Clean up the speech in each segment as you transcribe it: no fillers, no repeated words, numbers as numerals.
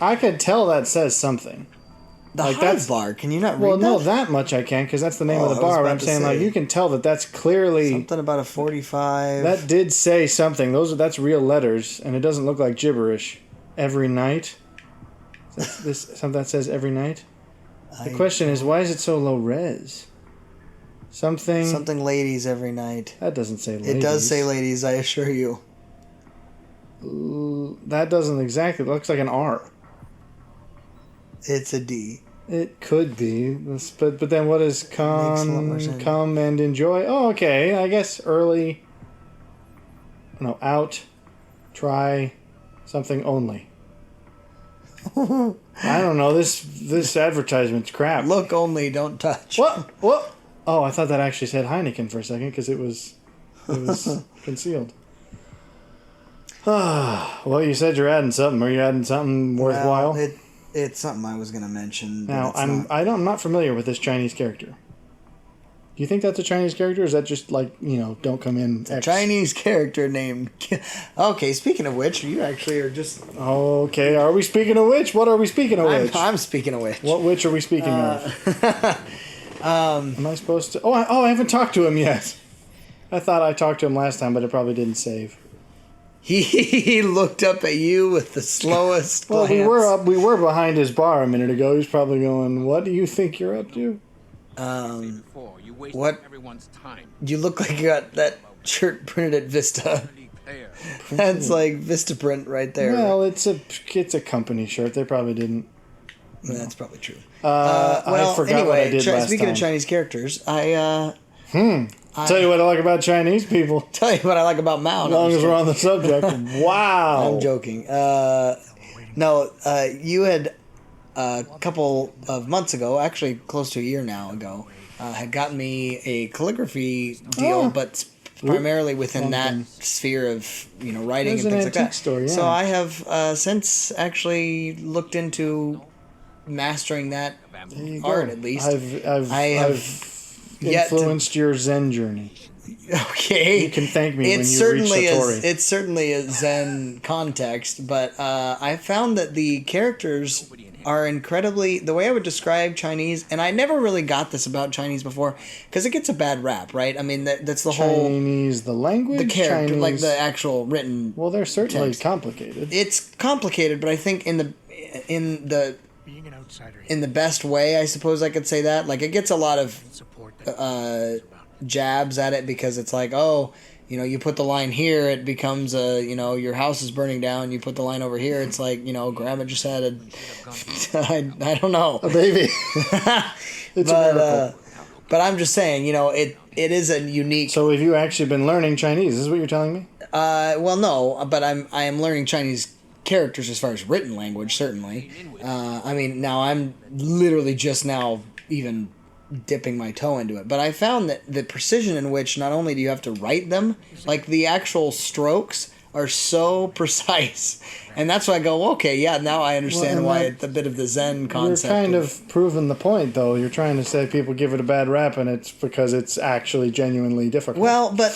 I could tell that says something. The like Hive bar, can you not read well, that? no, that much I can, because that's the name of the bar. But I'm saying, like, you can tell that that's clearly... Something about a 45... That did say something. That's real letters, and it doesn't look like gibberish. Every night? This something that says every night? The question is, why is it so low res? Something ladies every night. That doesn't say ladies. It does say ladies, I assure you. That doesn't exactly... It looks like an R. It's a D. It could be. But then what is come and enjoy? Oh, okay. I guess early... No, out. Try something only. I don't know. This advertisement's crap. Look only, don't touch. What? Oh, I thought that actually said Heineken for a second because it was concealed. Well, you said you're adding something. Are you adding something worthwhile? Well, it's something I was going to mention. Now, I'm not familiar with this Chinese character. Do you think that's a Chinese character, or is that just like, don't come in X? Chinese character named... Okay, speaking of which, you actually are just... Okay, are we speaking of which? What are we speaking of which? I'm speaking of which. What which are we speaking of? Am I supposed to... I haven't talked to him yet. I thought I talked to him last time, but it probably didn't save. He looked up at you with the slowest glance. We were behind his bar a minute ago. He's probably going, what do you think you're up to? What? You look like you got that shirt printed at Vista. That's like Vistaprint right there. Well, it's a company shirt. They probably didn't. That's probably true. I forgot what I did last speaking time. of Chinese characters, Tell you what I like about Chinese people. Tell you what I like about Mao. As long as we're on the subject. Wow. I'm joking. You had a couple of months ago, actually close to a year now ago, had gotten me a calligraphy deal, but primarily within that sphere of writing and things like that. Store, yeah. So I have since actually looked into mastering that art at least. I have influenced your Zen journey. Okay. You can thank me when you reach Satori. It's certainly a Zen context, but I found that the characters are incredibly... The way I would describe Chinese, and I never really got this about Chinese before, because it gets a bad rap, right? I mean, that's the whole... Chinese, the language? The character, Chinese, like the actual written... Well, they're certainly text. complicated. It's complicated, but I think in the best way, I suppose I could say that. Like, it gets a lot of jabs at it because it's like, you put the line here, it becomes your house is burning down. You put the line over here, it's like, Grandma just had I don't know. A baby. It's a miracle. But I'm just saying, it is a unique... So have you actually been learning Chinese? Is this what you're telling me? Well, no, but I am learning Chinese characters as far as written language, certainly. Now I'm literally just now even dipping my toe into it. But I found that the precision in which not only do you have to write them, like the actual strokes are so precise. And that's why I go, okay, yeah, now I understand why it's a bit of the Zen concept. You're kind of proving the point, though. You're trying to say people give it a bad rap, and it's because it's actually genuinely difficult. Well, but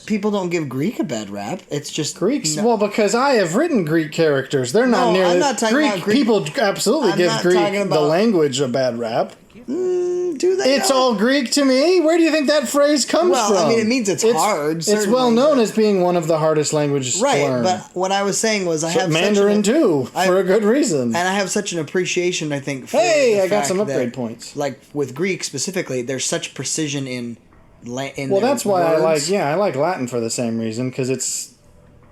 people don't give Greek a bad rap. It's just... Greeks? Well, because I have written Greek characters. They're not nearly... I'm not talking about Greek. People absolutely give Greek, the language, a bad rap. Do they? It's all Greek to me. Where do you think that phrase comes from? Well, it means it's hard. It's well known as being one of the hardest languages to learn. Right, but what I was saying was I have Mandarin too, for a good reason. And I have such an appreciation, I think, for I got some upgrade points. Like, with Greek specifically, there's such precision in that's why words. I like Latin for the same reason, because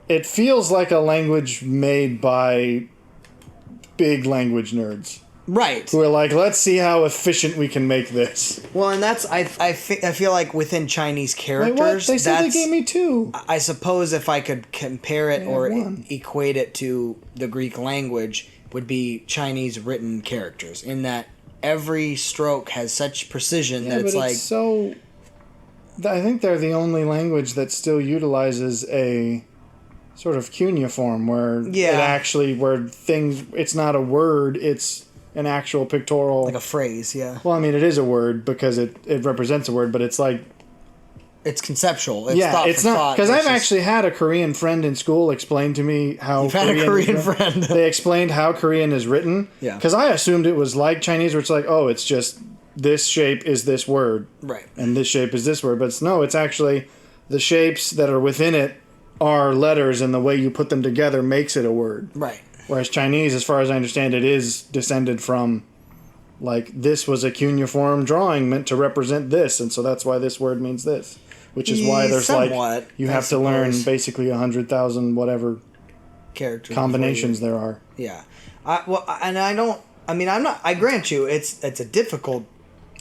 it feels like a language made by big language nerds. Right. Who are like, let's see how efficient we can make this. Well, and that's, I feel like within Chinese characters... Wait, what? They said they gave me 2. I suppose if I could compare it or equate it to the Greek language, would be Chinese written characters, in that every stroke has such precision that it's like... so... I think they're the only language that still utilizes a sort of cuneiform where it's not a word, it's an actual pictorial... Like a phrase, yeah. Well, I mean, it is a word because it represents a word, but it's like It's conceptual. It's yeah, thought it's for not thought because I've versus- actually had a Korean friend in school explain to me how You've had a Korean friend. They explained how Korean is written. Yeah. Because I assumed it was like Chinese, where it's like, oh, it's just this shape is this word, Right. and this shape is this word. But it's actually the shapes that are within it are letters, and the way you put them together makes it a word. Right. Whereas Chinese, as far as I understand it, is descended from, like, this was a cuneiform drawing meant to represent this, and so that's why this word means this. Which is why there's Somewhat, you I have to learn suppose. basically 100,000 whatever Characters. combinations before there are. you- Yeah. I'm not. I grant you, it's a difficult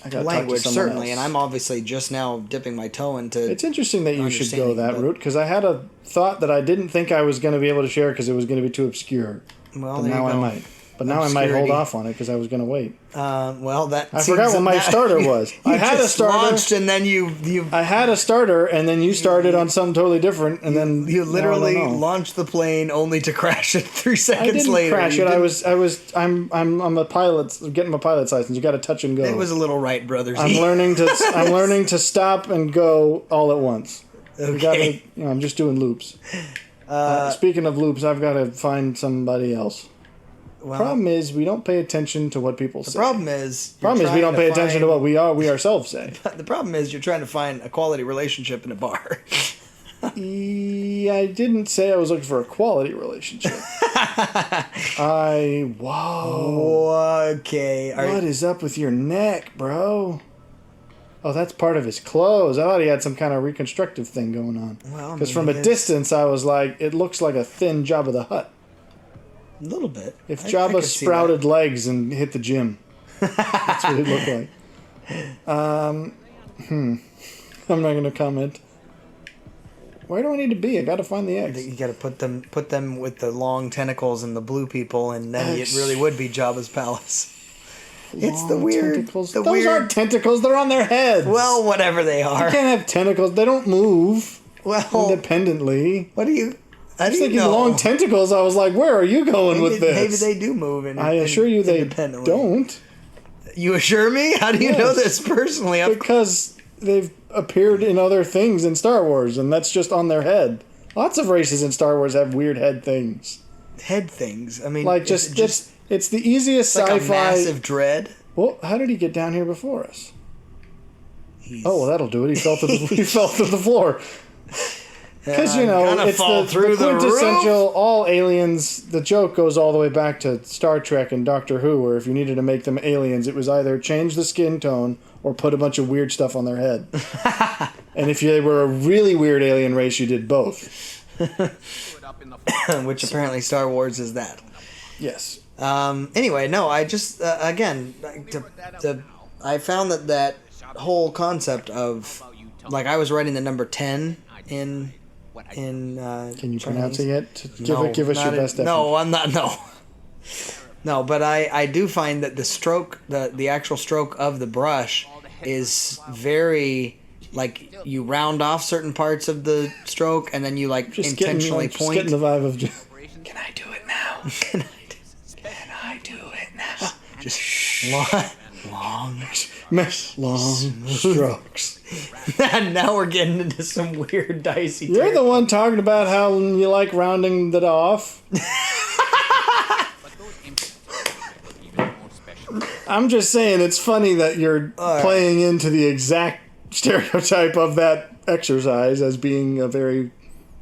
I gotta language, talk to someone certainly, else. and I'm obviously just now dipping my toe into. It's interesting that you should go understanding, that but- route, because I had a thought that I didn't think I was going to be able to share because it was going to be too obscure. Well, But there now you I go. might. But now I might hold Obscurity. off on it because I was going to wait. Well, that I forgot what my starter was. You I had a just starter. launched, and then you I had a starter, and then you started on something totally different, and then you literally now I don't know. launched the plane only to crash it 3 I seconds didn't later. crash You it. didn't- I'm a pilot, getting my pilot's license. You got to touch and go. It was a little Wright brothers. I'm learning to stop and go all at once. We gotta, Okay. I'm just doing loops. Speaking of loops, I've got to find somebody else. Well, Problem is, we don't pay attention to what people say. problem is We don't pay attention to what we ourselves say. The problem is you're trying to find a quality relationship in a bar. I didn't say I was looking for a quality relationship. Whoa. Okay. What is up with your neck, bro? Oh, that's part of his clothes. I thought he had some kind of reconstructive thing going on. Well, I Because mean, from a it is- distance, I was like, it looks like a thin Jabba the Hutt. A little bit. If I Jabba could see sprouted legs and hit the gym, that's what it looked like. I'm not going to comment. Where do I need to be? I got to find the that. X. You got to put them with the long tentacles and the blue people, and then X. it really would be Jabba's palace. It's the Long weird. tentacles. The Those weird. aren't tentacles. They're on their heads. Well, whatever they are. you can't have tentacles. They don't move Well, independently. what do you? How I do was you thinking know? long tentacles. I was like, where are you going with Maybe this? they do move. I assure you they independently. don't. You assure me? How do you know Yes. this personally? Because they've appeared in other things in Star Wars, and that's just on their head. Lots of races in Star Wars have weird head things. Head things. I mean, Like, is it it's the easiest like a sci-fi. massive dread. Well, how did he get down here before us? He's- Oh, well, that'll do it. He fell to the he fell to the floor. Because I'm gonna it's fall the through the quintessential all aliens. The joke goes all the way back to Star Trek and Doctor Who, where if you needed to make them aliens, it was either change the skin tone or put a bunch of weird stuff on their head. And if they were a really weird alien race, you did both. which apparently Star Wars is that. Yes. Anyway, no, I just again, I found that whole concept of like I was writing the number 10 in. Can you pronounce it yet? Give us your best effort. No, I'm not. No. No, but I do find that the stroke, the actual stroke of the brush, is very like you round off certain parts of the stroke and then you like intentionally just point. getting the vibe of. Can I do it now? Can I do it now? Just long strokes. And now we're getting into some weird dicey. You're the one talking about how you like rounding that off. I'm just saying it's funny that you're playing into the exact stereotype of that exercise as being a very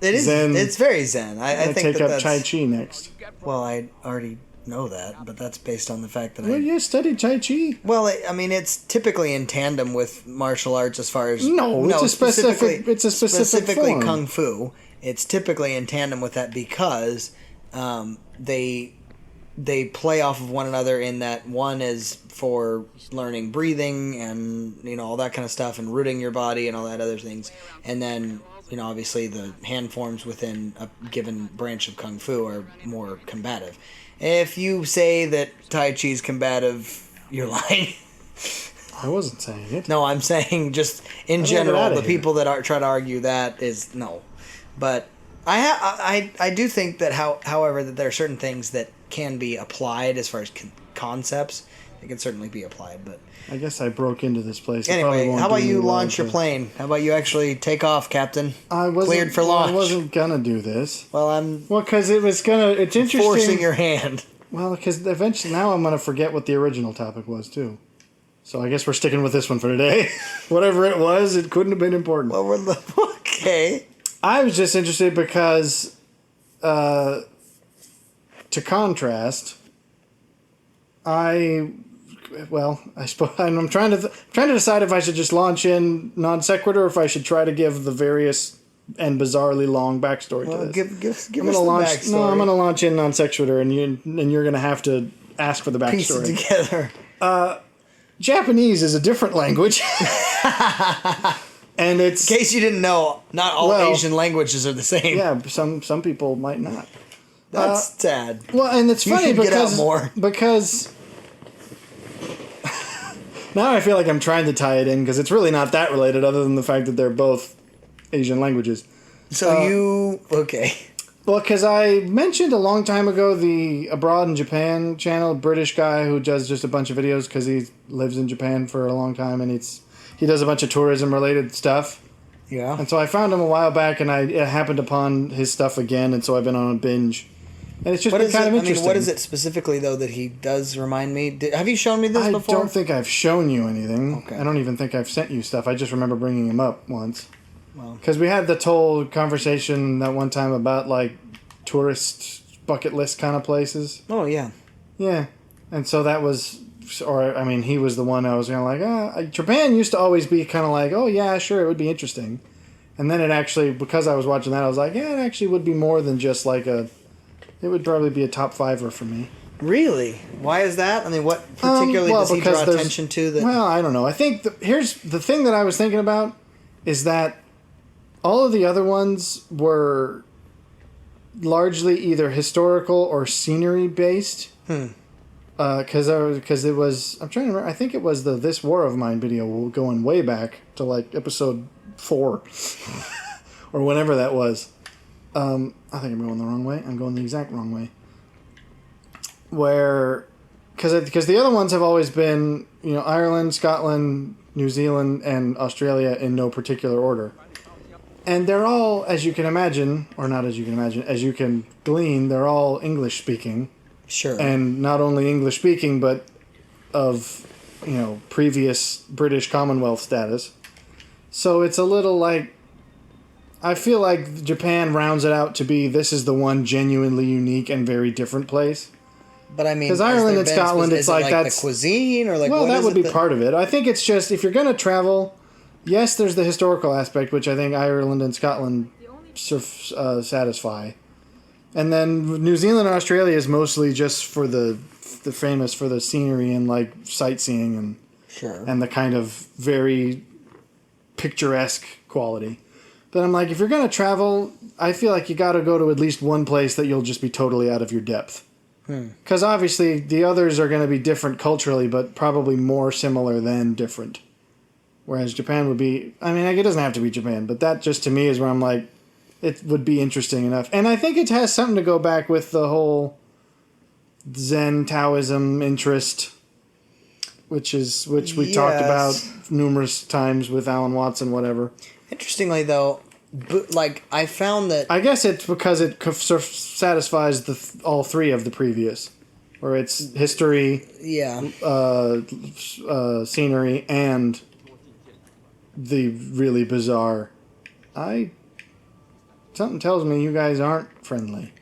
It is. Zen. It's very zen. I think take up that's. Tai Chi next. Well, I already know that, but that's based on the fact that Well, you studied Tai Chi. Well, I mean, it's typically in tandem with martial arts as far as It's a specific specifically form. kung fu. It's typically in tandem with that because they play off of one another in that one is for learning breathing and all that kind of stuff and rooting your body and all that other things, and then obviously the hand forms within a given branch of kung fu are more combative. If you say that Tai Chi is combative, you're lying. I wasn't saying it. No, I'm saying just in Get general, outta the here. people that try to argue that is no. But I do think that however that there are certain things that can be applied as far as concepts it can certainly be applied. But I guess I broke into this place. It probably anyway, won't how do about me you well launch your plane? How about you actually take off, Captain? Cleared for launch. I wasn't gonna do this. Well, because it's interesting. forcing your hand. Well, because eventually now I'm gonna forget what the original topic was too. So I guess we're sticking with this one for today. Whatever it was, it couldn't have been important. Well, okay. I was just interested because, to contrast, I'm trying to decide if I should just launch in non sequitur or if I should try to give the various and bizarrely long backstory to this. Give us the backstory. No, I'm gonna launch in non sequitur, and you're gonna have to ask for the backstory. Piece it together. Japanese is a different language. And it's... In case you didn't know, not all Asian languages are the same. Yeah, some people might not. That's sad. Well, and it's funny because... get out more. Because... now I feel like I'm trying to tie it in because it's really not that related other than the fact that they're both Asian languages. So okay. Well, because I mentioned a long time ago the Abroad in Japan channel, British guy who does just a bunch of videos because he lives in Japan for a long time and he does a bunch of tourism related stuff. Yeah. And so I found him a while back and I happened upon his stuff again, and so I've been on a binge. And it's just been kind of interesting. I mean, what is it specifically though that he does remind me? Have you shown me this before? I don't think I've shown you anything. Okay. I don't even think I've sent you stuff. I just remember bringing him up once. Well, because we had the whole conversation that one time about like tourist bucket list kind of places. Oh yeah. Yeah, and so that was, or I mean, he was the one I was kind of like, Japan used to always be kind of like, oh yeah, sure, it would be interesting, and then it actually, because I was watching that, I was like, yeah, it actually would be more than just like it would probably be a top fiver for me. Really? Why is that? I mean, what particularly does he draw attention to? That? Well, I don't know. I think here's the thing that I was thinking about is that all of the other ones were largely either historical or scenery based. Because it was, I'm trying to remember, I think it was the This War of Mine video going way back to like episode 4 or whenever that was. I think I'm going the wrong way. I'm going the exact wrong way. Because the other ones have always been, Ireland, Scotland, New Zealand, and Australia in no particular order. And they're all, as you can imagine, or not as you can imagine, as you can glean, they're all English speaking. Sure. And not only English speaking, but of, previous British Commonwealth status. So it's a little like, I feel like Japan rounds it out to be, this is the one genuinely unique and very different place. But I mean, because Ireland and Scotland, it's like that's the cuisine or like. Well, what that is would be part of it. I think it's just if you're going to travel. Yes, there's the historical aspect, which I think Ireland and Scotland satisfy, and then New Zealand and Australia is mostly just for the famous for the scenery and like sightseeing and and the kind of very picturesque quality. But I'm like, if you're going to travel, I feel like you got to go to at least one place that you'll just be totally out of your depth. Because obviously the others are going to be different culturally, but probably more similar than different. Whereas Japan would be, I mean, it doesn't have to be Japan, but that just to me is where I'm like, it would be interesting enough. And I think it has something to go back with the whole Zen Taoism interest, which we talked about numerous times with Alan Watson, whatever. Interestingly, though, like I found that I guess it's because it satisfies all three of the previous, where it's history, scenery, and the really bizarre. Something tells me you guys aren't friendly.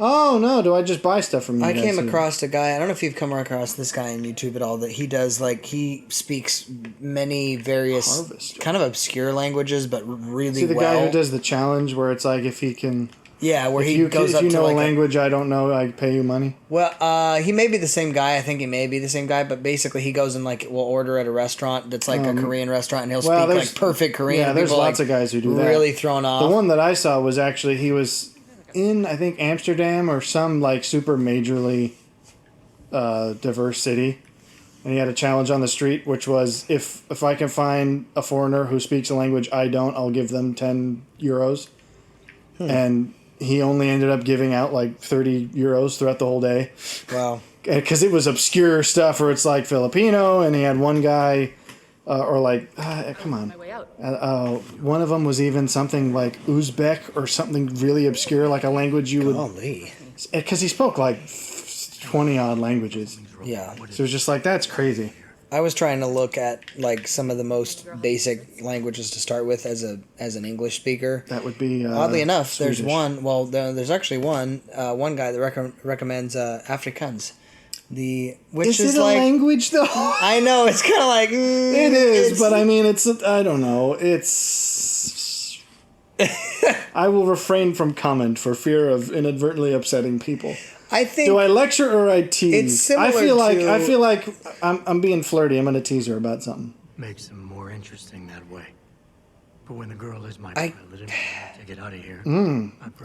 Oh no! Do I just buy stuff from you? I came across a guy. I don't know if you've come across this guy on YouTube at all. That he does he speaks many various kind of obscure languages, but really See the guy who does the challenge where it's like if he can. Yeah, where he goes up to if you know a language I don't know, I pay you money. Well, he may be the same guy. I think he may be the same guy, but basically he goes and will order at a restaurant that's like a Korean restaurant, and he'll speak perfect Korean. Yeah, there's lots of guys who do that. Really thrown off. The one that I saw was actually he was in I think Amsterdam or some super majorly diverse city, and he had a challenge on the street, which was if I can find a foreigner who speaks a language I don't, I'll give them €10, and he only ended up giving out like 30 euros throughout the whole day. Wow. Because it was obscure stuff where it's like Filipino, and he had one guy, come on. One of them was even something like Uzbek or something really obscure, like a language you would... Golly. Because he spoke like 20-odd languages. Yeah. So it's just like, that's crazy. I was trying to look at like some of the most basic languages to start with as an English speaker. That would be oddly enough, Swedish. there's one. Well, there's actually one guy that recommends Afrikaans. Which is it like, a language though? I know it's kind of like it is, but I mean, I don't know. It's. I will refrain from comment for fear of inadvertently upsetting people. I think. Do I lecture or I tease? It's similar I feel like I'm being flirty. I'm gonna tease her about something. Makes them more interesting that way. But when the girl is my pilot and I take it out of here.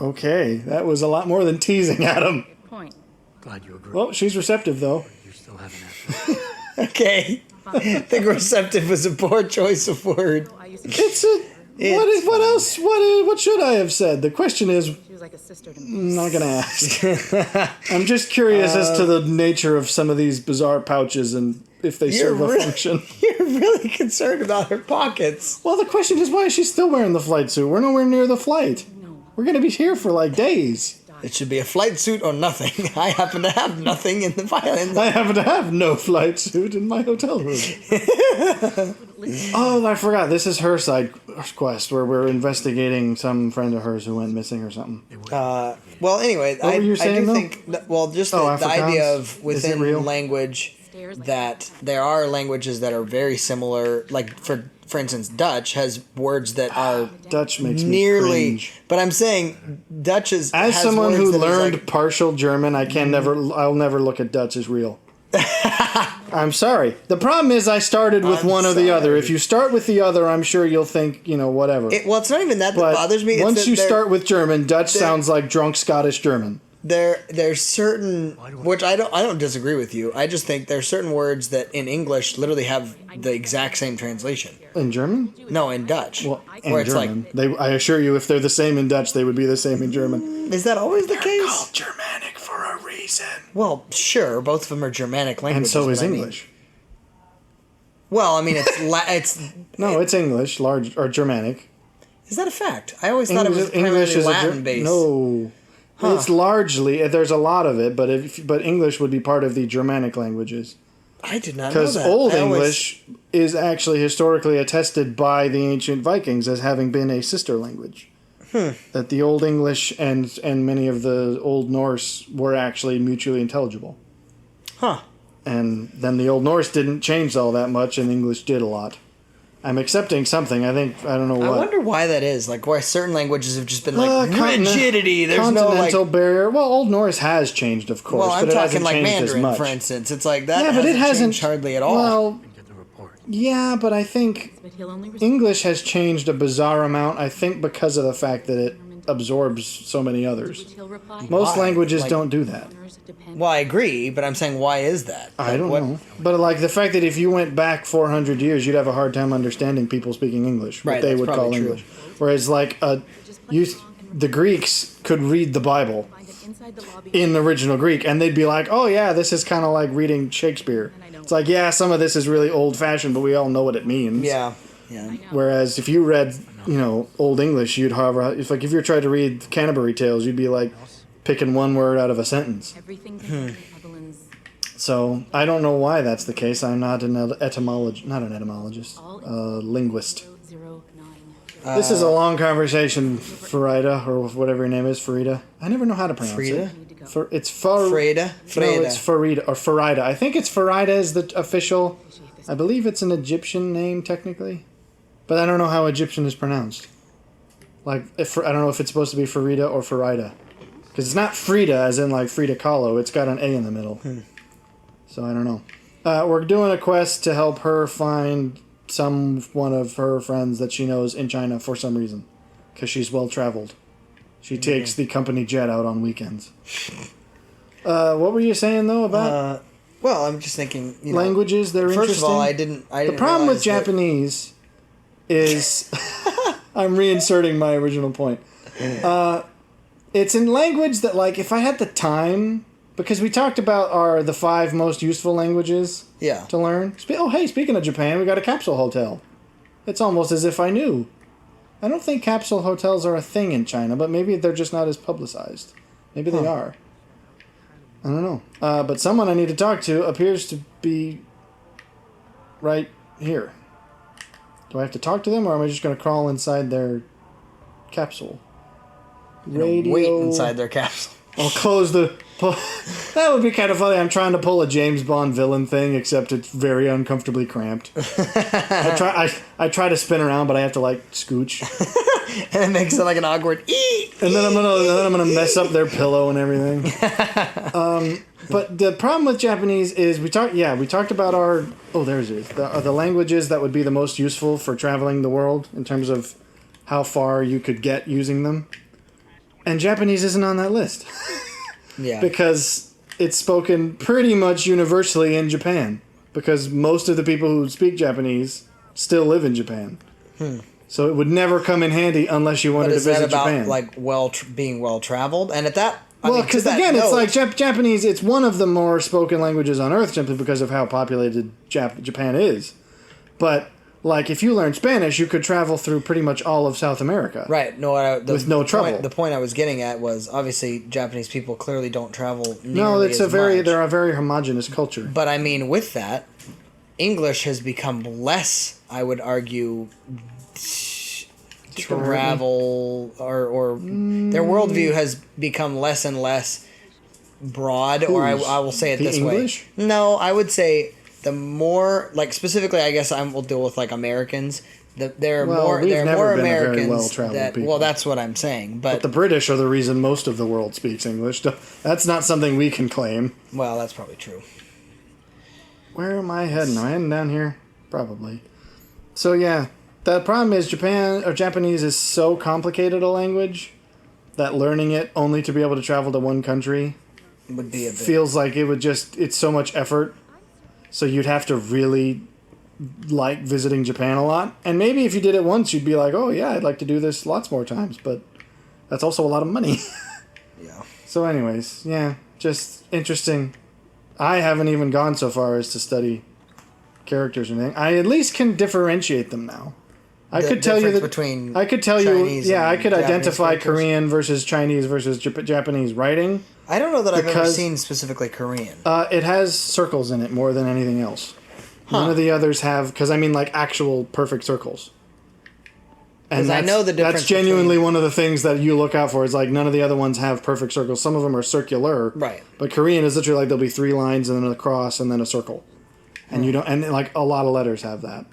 Okay, that was a lot more than teasing, Adam. Good point. Glad you agree. Well, she's receptive though. You still haven't answered. Okay. I think receptive was a poor choice of word. What else? What should I have said? The question is, She was like a sister to me. I'm not gonna ask. I'm just curious as to the nature of some of these bizarre pouches and if they serve a function. You're really concerned about her pockets. Well, the question is, why is she still wearing the flight suit? We're nowhere near the flight. No. We're gonna be here for like days. It should be a flight suit or nothing. I happen to have nothing in the violin. I happen to have no flight suit in my hotel room. Oh, I forgot. This is her side quest where we're investigating some friend of hers who went missing or something. Well, anyway, What were you saying, I do though? think, just the Afrikaans? idea of Is it within real? language that there are languages that are very similar. Like, for instance, Dutch has words that are Dutch makes me nearly. cringe. But I'm saying Dutch is. As has someone words who that is learned like, partial German, I'll never look at Dutch as real. I'm sorry. The problem is I started with one or the other. sorry. If you start with the other, I'm sure you'll think, whatever. well, it's not even that But bothers me. once it's that you they're- start with German, Dutch sounds like drunk Scottish German. There's certain, which I don't disagree with you. I just think there's certain words that in English literally have the exact same translation. In German? No, in Dutch. Well, where in it's German. I assure you, if they're the same in Dutch, they would be the same in German. like, is that always the case? Called Germanic for a reason. Well, sure, both of them are Germanic And languages. so is but I mean- English. well, I mean, it's No, it's English, large or Germanic. is that a fact? I always thought it was English primarily is Latin based. No. It's largely, there's a lot of it, but English would be part of the Germanic languages. I did not know Because that. Old I always- English is actually historically attested by the ancient Vikings as having been a sister language. That the Old English and many of the Old Norse were actually mutually intelligible. Huh. And then the Old Norse didn't change all that much, and English did a lot. I'm accepting something. I don't know what. I wonder why that is. Like, why certain languages have just been like Continent- rigidity. There's no like. continental barrier. Well, Old Norse has changed, of course. Well, I'm but it talking hasn't like changed as Mandarin, much. for instance. It's like that. Yeah, but it hasn't changed hardly at all. Well, Get the report. yeah, but I think But he'll only receive English has changed a bizarre amount. I think because of the fact that it absorbs so many others. which he'll reply. Most Why? languages Like- don't do that. Well, I agree, but I'm saying why is that? I don't What- know. But like the fact that if you went back 400 years, you'd have a hard time understanding people speaking English, what Right, they that's would call probably true. English. Whereas like the Greeks could read the Bible Find it inside the lobby. in original Greek, and they'd be like, "Oh yeah, this is kind of like reading Shakespeare." It's like, yeah, some of this is really old-fashioned, but we all know what it means. Yeah. Yeah. Whereas if you read, Old English, you'd have if you tried to read Canterbury Tales, you'd be like picking one word out of a sentence. Everything contained Evelyn's So I don't know why that's the case. I'm not an etymologist, linguist. 009. This is a long conversation, Farida, or whatever your name is, Farida. I never know how to pronounce Frida? it. It's Farida. Freda? No, it's Farida or Farida. I think it's Farida is the official. I believe it's an Egyptian name technically, but I don't know how Egyptian is pronounced. Like, I don't know if it's supposed to be Farida or Farida, because it's not Frida as in like Frida Kahlo. It's got an A in the middle. So I don't know. We're doing a quest to help her find one of her friends that she knows in China for some reason, because she's well traveled. She takes the company jet out on weekends. What were you saying though about Well, I'm just thinking. languages? They're First interesting. of all, I didn't. The problem with realize that- Japanese is I'm reinserting my original point. it's in language that, like, if I had the time, because we talked about the 5 most useful languages Yeah. to learn. Oh, hey, speaking of Japan, we got a capsule hotel. It's almost as if I knew. I don't think capsule hotels are a thing in China, but maybe they're just not as publicized. Maybe they are. I don't know. But someone I need to talk to appears to be right here. Do I have to talk to them, or am I just going to crawl inside their capsule? Radio. Wait inside their capsule. I'll close the... That would be kind of funny. I'm trying to pull a James Bond villain thing, except it's very uncomfortably cramped. I try to spin around, but I have to, like, scooch. And it makes it like an awkward And then I'm gonna mess up their pillow and everything. But the problem with Japanese is we talked about our there it is the languages that would be the most useful for traveling the world in terms of how far you could get using them, and Japanese isn't on that list. Yeah. Because it's spoken pretty much universally in Japan, because most of the people who speak Japanese still live in Japan. So it would never come in handy unless you wanted to visit Japan. Like being well traveled, and at that Because again, it's like Japanese. It's one of the more spoken languages on Earth, simply because of how populated Japan is. But like, if you learn Spanish, you could travel through pretty much all of South America, right? No, with no trouble. The point I was getting at was obviously Japanese people clearly don't travel. No, it's much. they're a very homogenous culture. But I mean, with that, English has become less, I would argue, travel or their worldview has become less and less broad. Or I will say it this English? way. No, I would say the more, like, specifically, I guess we'll deal with like Americans. There are more Americans well-traveled that people. well, that's what I'm saying. But the British are the reason most of the world speaks English. That's not something we can claim. well, that's probably true. Where am I heading? Am I heading down here? Probably. So yeah, the problem is Japanese is so complicated a language that learning it only to be able to travel to one country Would be a bit. feels like it's so much effort. So you'd have to really like visiting Japan a lot. And maybe if you did it once, you'd be like, oh yeah, I'd like to do this lots more times. But that's also a lot of money. Yeah. So anyways, yeah, just interesting. I haven't even gone so far as to study characters or anything. I at least can differentiate them now. I could tell you between I could tell Chinese you, yeah, I and could Japanese identify characters. Korean versus Chinese versus Japanese writing. I don't know that I've ever because- seen specifically Korean. It has circles in it more than anything else. None of the others have, because I mean like actual perfect circles. And 'Cause I know the difference that's genuinely one of the things that you look out for. Is like none of the other ones have perfect circles. Some of them are circular. Right. But Korean is literally like there'll be 3 lines and then a cross and then a circle. And you don't, and like a lot of letters have that.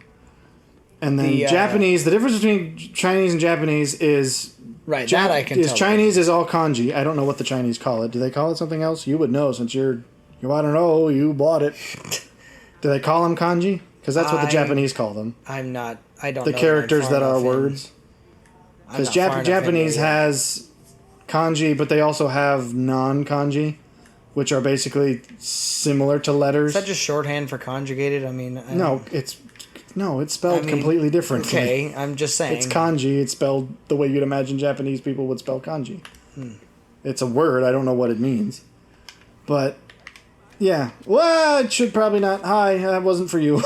And then Japanese, the difference between Chinese and Japanese is Right, that I can tell. Chinese is all kanji. I don't know what the Chinese call it. Do they call it something else? You would know since you I don't know, you bought it. Do they call them kanji? Because that's what the Japanese call them. I don't know. The characters that are words. Because Japanese has kanji, but they also have non-kanji, which are basically similar to letters. Is that just shorthand for conjugated? I mean... it's spelled completely differently. Okay, I'm just saying. It's kanji. It's spelled the way you'd imagine Japanese people would spell kanji. It's a word. I don't know what it means. But, yeah. Well, it should probably not... Hi, that wasn't for you.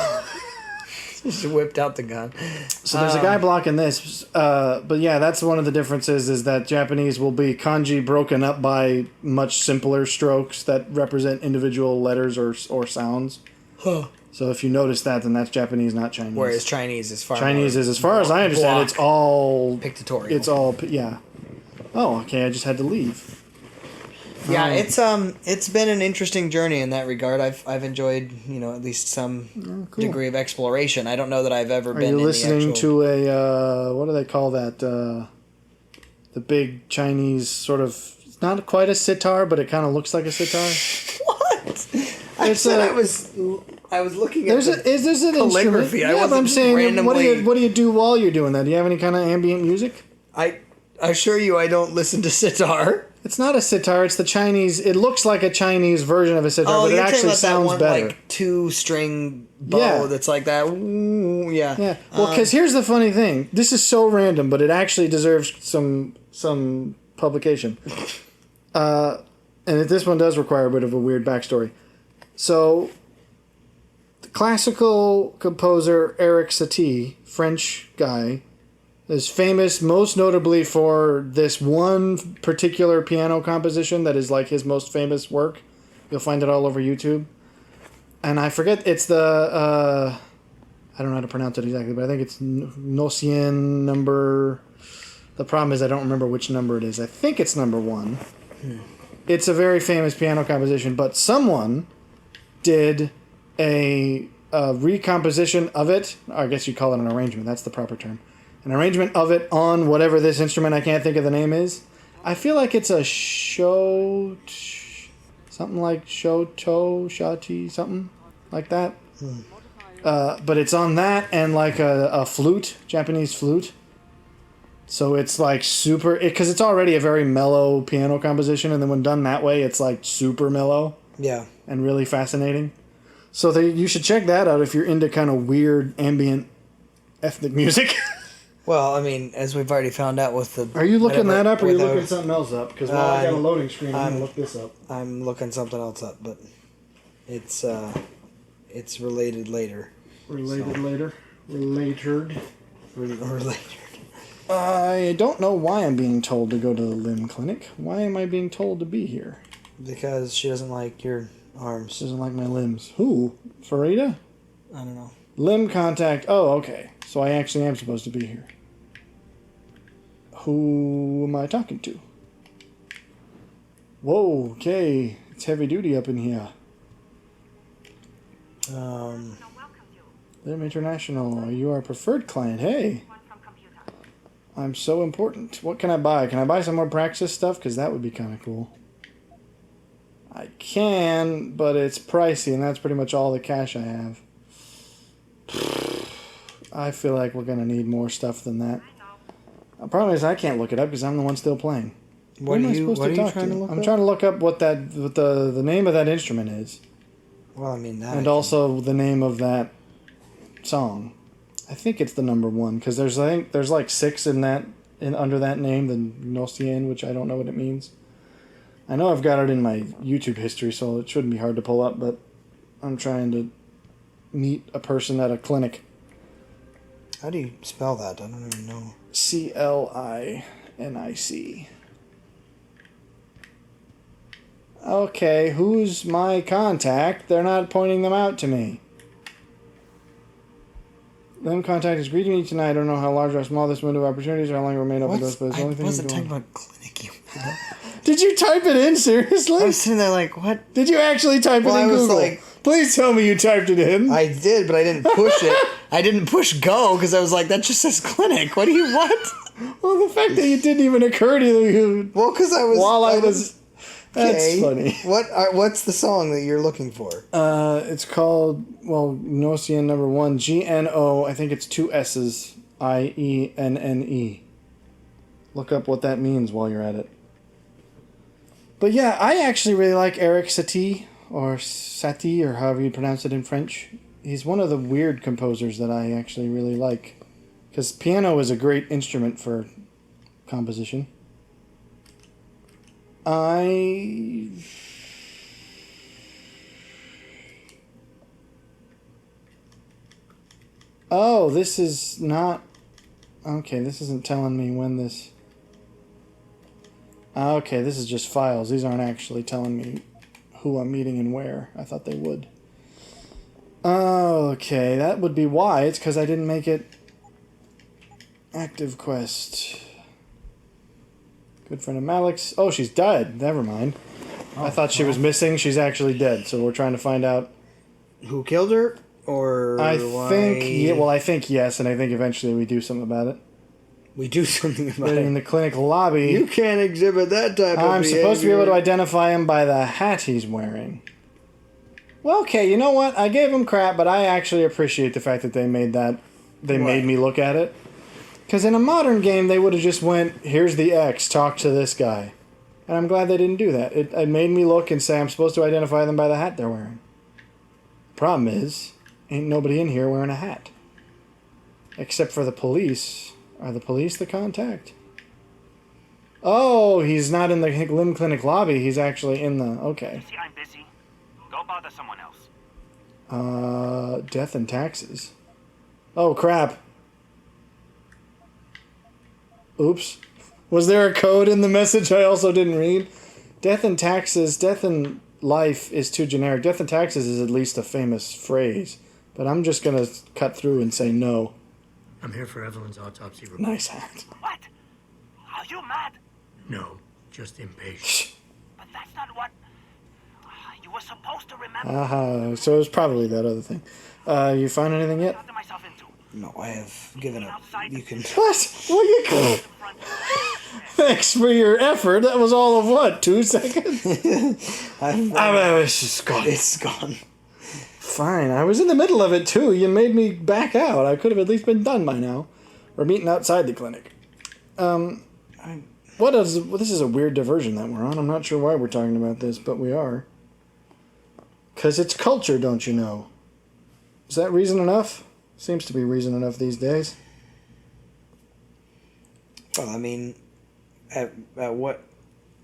Just whipped out the gun. So there's a guy blocking this. But yeah, that's one of the differences is that Japanese will be kanji broken up by much simpler strokes that represent individual letters or sounds. Huh. So if you notice that, then that's Japanese, not Chinese. Whereas Chinese is far Chinese more is, as far as I understand, it's all... pictorial. It's all... Yeah. Oh, okay, I just had to leave. Yeah, it's been an interesting journey in that regard. I've enjoyed, at least some degree of exploration. I don't know that I've ever been Are you in listening the actual... to a... what do they call that? The big Chinese sort of... It's not quite a sitar, but it kind of looks like a sitar. What? I was looking at there's an calligraphy. Instrument. Yeah, but I'm saying, what do you do while you're doing that? Do you have any kind of ambient music? I assure you, I don't listen to sitar. It's not a sitar. It's the Chinese. It looks like a Chinese version of a sitar, but it actually sounds that one, better. Like 2-string bow that's like that. Ooh, yeah. Yeah. Well, because here's the funny thing. This is so random, but it actually deserves some publication. And this one does require a bit of a weird backstory. So, the classical composer Eric Satie, French guy, is famous most notably for this one particular piano composition that is like his most famous work. You'll find it all over YouTube. And I forget, it's the, I don't know how to pronounce it exactly, but I think it's Nocien number... The problem is I don't remember which number it is. I think it's number 1. It's a very famous piano composition, but someone did a recomposition of it. I guess you'd call it an arrangement. That's the proper term. An arrangement of it on whatever this instrument, I can't think of the name is. I feel like it's a something like shoto, shati, something like that. But it's on that and like a flute, Japanese flute. So it's like super, because it's already a very mellow piano composition, and then when done that way, it's like super mellow. Yeah. And really fascinating. So you should check that out if you're into kind of weird ambient ethnic music. Well, I mean, as we've already found out with the... Are you looking that up, or are you looking something else up? Because while I got a loading screen, I'm going to look this up. I'm looking something else up, but it's related later. Related. Related. I don't know why I'm being told to go to the limb clinic. Why am I being told to be here? Because she doesn't like your arms. She doesn't like my limbs. Who? Farida? I don't know. Limb contact. Oh, okay. So I actually am supposed to be here. Who am I talking to? Whoa, okay. It's heavy duty up in here. Limb International. Are you our preferred client? Hey. I'm so important. What can I buy? Can I buy some more Praxis stuff? Because that would be kind of cool. I can, but it's pricey, and that's pretty much all the cash I have. I feel like we're going to need more stuff than that. The problem is I can't look it up because I'm the one still playing. What are you trying to look up? I'm trying to look up what the name of that instrument is. Well, I mean that. And also the name of that song. I think it's the number 1 because there's like 6 under that name, the Nocien, which I don't know what it means. I know I've got it in my YouTube history, so it shouldn't be hard to pull up, but I'm trying to meet a person at a clinic. How do you spell that? I don't even know. CLINIC. Okay, who's my contact? They're not pointing them out to me. Limb contact is greeting you tonight. I don't know how large or how small this window of opportunities or how long it remain open to us, but it's the only thing I wasn't you can talking do. about clinic, you Did you type it in, seriously? I was sitting there like, what? Did you actually type it in I was Google? like... Please tell me you typed it in. I did, but I didn't push it. I didn't push go because I was like, that just says clinic. What do you want? Well, the fact that it didn't even occur to you Well, because I was... while I was... That's funny. What's the song that you're looking for? It's called, Nocien number 1, GNO, I think it's 2 S's, IENNE. Look up what that means while you're at it. But yeah, I actually really like Eric Satie, or Satie, or however you pronounce it in French. He's one of the weird composers that I actually really like. Because piano is a great instrument for composition. Oh, this is not... Okay, this isn't telling me when this... Okay, this is just files. These aren't actually telling me who I'm meeting and where. I thought they would. Okay, that would be why. It's because I didn't make it active quest. Good friend of Malik's. Oh, she's died. Never mind. I thought she was missing. She's actually dead. So we're trying to find out. Who killed her? Or I why... think... Yeah, well, I think yes, and I think eventually we do something about it. We do something about But it. in the clinic lobby... You can't exhibit that type of I'm behavior. supposed to be able to identify him by the hat he's wearing. Well, okay, you know what? I gave him crap, but I actually appreciate the fact that they made that... They made me look at it. Because in a modern game, they would have just went, here's the X, talk to this guy. And I'm glad they didn't do that. It made me look and say I'm supposed to identify them by the hat they're wearing. Problem is, ain't nobody in here wearing a hat. Except for the police. Are the police the contact? Oh, he's not in the limb clinic lobby. He's actually in the... Okay. See, I'm busy. Go bother someone else. Death and taxes. Oh, crap. Oops. Was there a code in the message I also didn't read? Death and taxes. Death and life is too generic. Death and taxes is at least a famous phrase. But I'm just going to cut through and say no. I'm here for Evelyn's autopsy report. Nice hat. What? Are you mad? No, just impatient. But that's not what... You were supposed to remember. Aha, so it was probably that other thing. You find anything yet? What myself into. No, I have given up. You can... What? Well, you... Thanks for your effort. That was all of what? 2 seconds? It's just gone. It's gone. Fine. I was in the middle of it too. You made me back out. I could have at least been done by now. We're meeting outside the clinic. This is a weird diversion that we're on. I'm not sure why we're talking about this, but we are. 'Cause it's culture, don't you know? Is that reason enough? Seems to be reason enough these days. Well, I mean, at what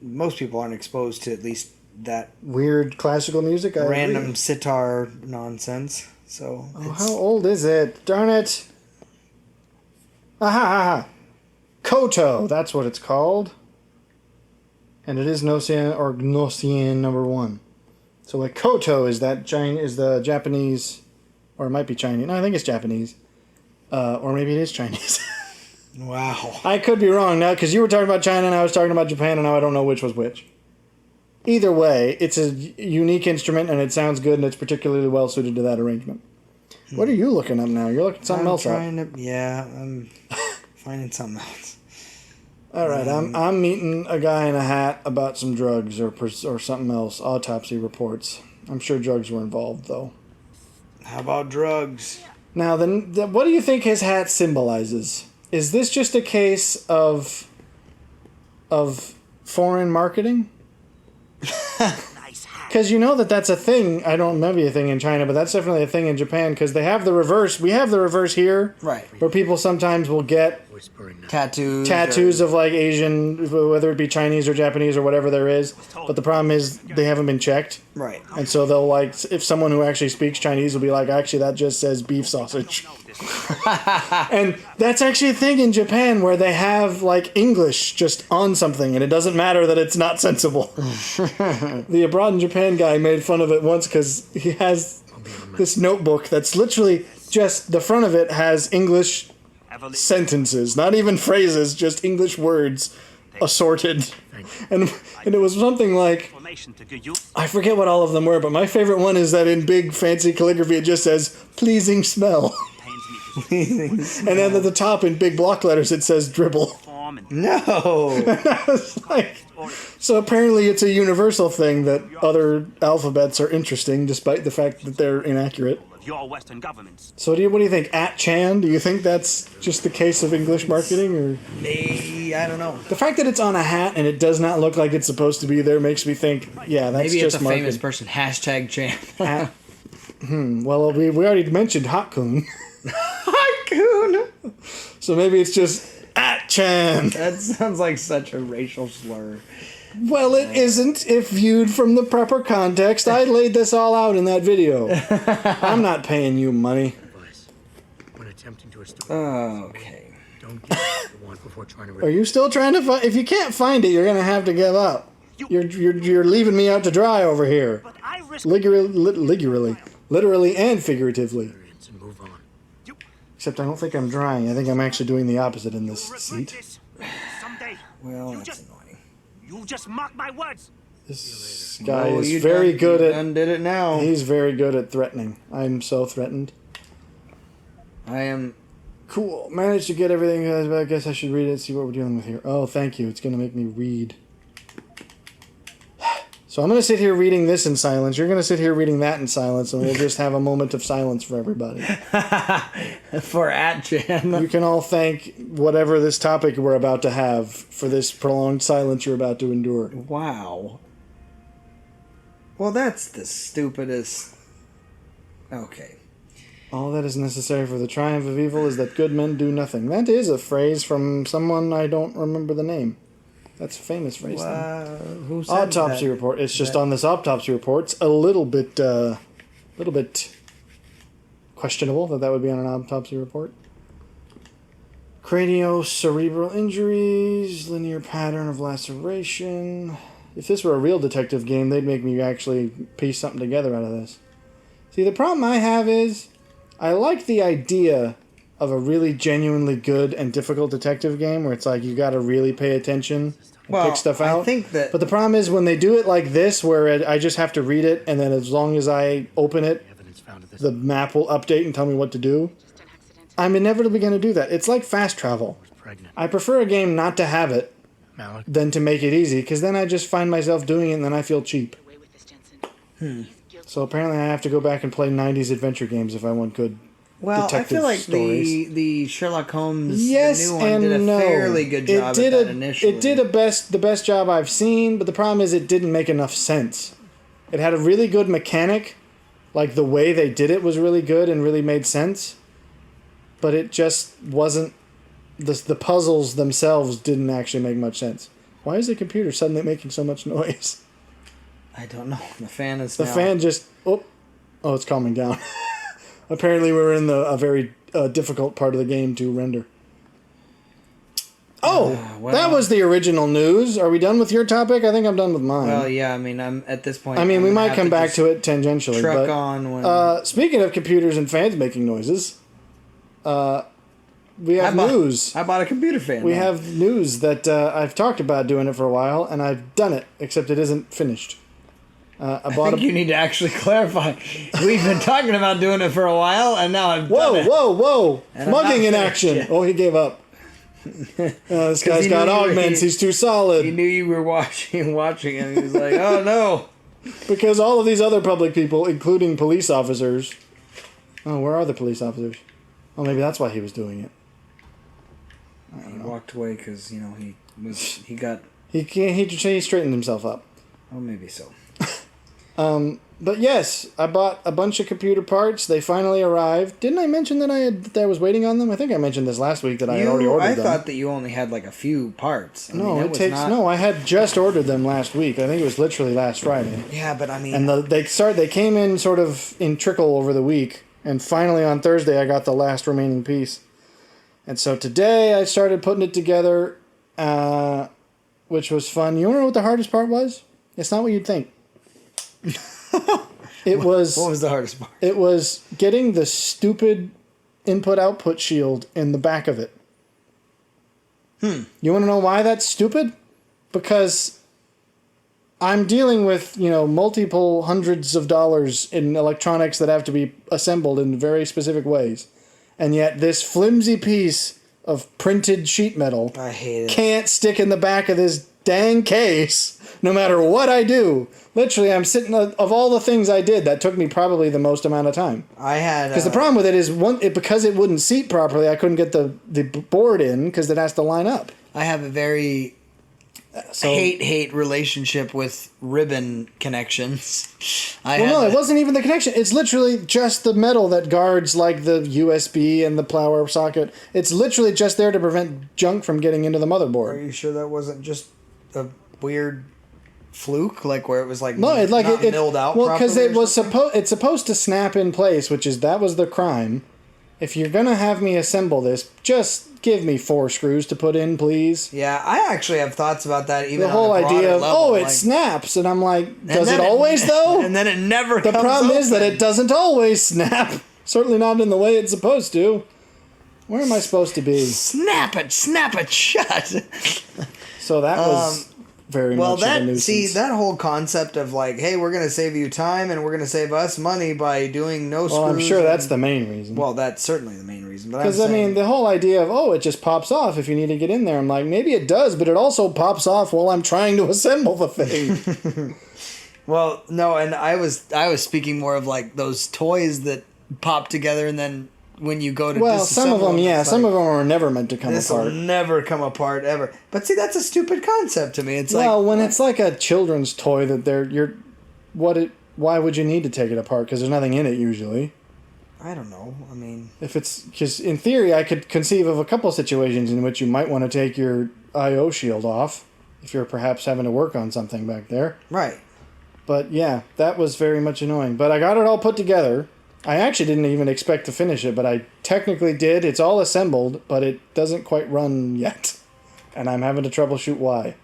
most people aren't exposed to, at least that Weird classical music. I random agree. sitar nonsense. So, Oh, how old is it? Darn it! Aha! Ha, ha. Koto, that's what it's called. And it is Gnosian or Gnosian number 1. So a koto is the Japanese, or it might be Chinese. No, I think it's Japanese. Or maybe it is Chinese. wow. I could be wrong now, because you were talking about China and I was talking about Japan, and now I don't know which was which. Either way, it's a unique instrument, and it sounds good, and it's particularly well suited to that arrangement. What are you looking up now? You're looking something else up. I'm finding something else. All right, I'm meeting a guy in a hat about some drugs or something else. Autopsy reports. I'm sure drugs were involved, though. How about drugs? Now, then, what do you think his hat symbolizes? Is this just a case of foreign marketing? Nice hat. Because you know that's a thing. I don't remember a thing in China, but that's definitely a thing in Japan. Because they have the reverse. We have the reverse here, Right. where people sometimes will get Whispering now. Tattoos. of like Asian, whether it be Chinese or Japanese or whatever there is. But the problem is they haven't been checked. Right. And so they'll like, if someone who actually speaks Chinese will be like, actually that just says beef sausage. And that's actually a thing in Japan where they have like English just on something and it doesn't matter that it's not sensible. The Abroad in Japan guy made fun of it once because he has this notebook that's literally just, the front of it has English sentences, not even phrases, just English words assorted. And it was something like, I forget what all of them were, but my favorite one is that in big fancy calligraphy it just says, pleasing smell. And then at the top in big block letters it says dribble. No. I was like, so apparently it's a universal thing that other alphabets are interesting despite the fact that they're inaccurate. Your Western governments. So what do you think? At Chan? Do you think that's just the case of English marketing, or Maybe, I don't know. the fact that it's on a hat and it does not look like it's supposed to be there makes me think, yeah, that's Maybe it's just a marketing. famous person. Hashtag Chan. Hat. Well, we already mentioned Hakun. Hakun. So maybe it's just at Chan. That sounds like such a racial slur. Well, it isn't if viewed from the proper context. I laid this all out in that video. I'm not paying you money. Advice. When attempting to restore, Okay. don't get what you want before trying to. Are you still trying to find? If you can't find it, you're gonna have to give up. You're leaving me out to dry over here. But I risk Literally and figuratively. Experience and move on. Except I don't think I'm drying. I think I'm actually doing the opposite in this regret seat. this. Someday. Well, You that's just- annoying. You just mark my words. This guy Oh, is you very done- good you at. done did it now. He's very good at threatening. I'm so threatened. I am. Cool. Managed to get everything. I guess I should read it and see what we're dealing with here. Oh, thank you. It's going to make me read. So I'm going to sit here reading this in silence. You're going to sit here reading that in silence, and we'll just have a moment of silence for everybody. For at Chan. You can all thank whatever this topic we're about to have for this prolonged silence you're about to endure. Wow. Well, that's the stupidest. Okay. All that is necessary for the triumph of evil is that good men do nothing. That is a phrase from someone I don't remember the name. That's a famous phrase. Who said Autopsy that? report. It's just on this autopsy report. It's a little bit questionable that would be on an autopsy report. Craniocerebral injuries, linear pattern of laceration. If this were a real detective game, they'd make me actually piece something together out of this. See, the problem I have is I like the idea of a really genuinely good and difficult detective game where it's like you got to really pay attention and pick stuff out. I think that... But the problem is when they do it like this, where I just have to read it, and then as long as I open it, the map will update and tell me what to do. I'm inevitably going to do that. It's like fast travel. I prefer a game not to have it than to make it easy, because then I just find myself doing it and then I feel cheap. So apparently I have to go back and play 90s adventure games if I want good detective I feel like stories. the Sherlock Holmes, Yes the new one, and did a no. fairly good job at that initially. It did the best job I've seen, but the problem is it didn't make enough sense. It had a really good mechanic, like the way they did it was really good and really made sense, but it just wasn't. The puzzles themselves didn't actually make much sense. Why is the computer suddenly making so much noise? I don't know. The fan is The fan just... Oh, it's calming down. Apparently we're in a very difficult part of the game to render. That was the original news. Are we done with your topic? I think I'm done with mine. Well, yeah, I mean, I'm at this point... we might come back to it tangentially. Truck but, on when... speaking of computers and fans making noises, we have news. I bought a computer fan. We have news that I've talked about doing it for a while, and I've done it, except it isn't finished. I think you need to actually clarify. We've been talking about doing it for a while, and now I've done it. Whoa! And Mugging in action. yet. Oh, he gave up. This guy's got augments. He's too solid. He knew you were watching, and he was like, "Oh no!" Because all of these other public people, including police officers. Oh, where are the police officers? Oh, maybe that's why he was doing it. He walked away because he got. He straightened himself up. Oh, maybe so. But yes, I bought a bunch of computer parts. They finally arrived. Didn't I mention that I was waiting on them? I think I mentioned this last week that I had already ordered them. I thought that you only had like a few parts. I had just ordered them last week. I think it was literally last Friday. Yeah, but I mean, and they came in sort of in trickle over the week, and finally on Thursday I got the last remaining piece. And so today I started putting it together, which was fun. You want to know what the hardest part was? It's not what you'd think. What was the hardest part? It was getting the stupid input-output shield in the back of it. You want to know why that's stupid? Because I'm dealing with, multiple hundreds of dollars in electronics that have to be assembled in very specific ways. And yet this flimsy piece of printed sheet metal I hate it. Can't stick in the back of this dang case no matter what I do. Literally, I'm sitting... Of all the things I did, that took me probably the most amount of time. I had... Because the problem with it is, because it wouldn't seat properly, I couldn't get the board in because it has to line up. I have a very hate relationship with ribbon connections. It wasn't even the connection. It's literally just the metal that guards like the USB and the power socket. It's literally just there to prevent junk from getting into the motherboard. Are you sure that wasn't just a weird fluke, like where it was like no, it milled out? Well, because it's supposed to snap in place, that was the crime. If you're gonna have me assemble this, just give me 4 screws to put in, please. Yeah, I actually have thoughts about that. Even the whole on a idea of level, it snaps, and I'm like, does it always though? And then it never. The problem is that it doesn't always snap. Certainly not in the way it's supposed to. Where am I supposed to be? Snap it shut. So that was very much of a nuisance. That whole concept of like, hey, we're going to save you time and we're going to save us money by doing no screws. Well, I'm sure that's the main reason. Well, that's certainly the main reason. Because, the whole idea of, it just pops off if you need to get in there. I'm like, maybe it does, but it also pops off while I'm trying to assemble the thing. Well, no, and I was speaking more of like those toys that pop together and then when you go to some of them, some of them are never meant to come apart. This will never come apart ever. But see, that's a stupid concept to me. It's when it's like a children's toy that why would you need to take it apart? Because there's nothing in it usually. I don't know. I mean, because in theory, I could conceive of a couple situations in which you might want to take your I/O shield off. if you're perhaps having to work on something back there. Right. But yeah, that was very much annoying. But I got it all put together. I actually didn't even expect to finish it, but I technically did. It's all assembled, but it doesn't quite run yet. And I'm having to troubleshoot why.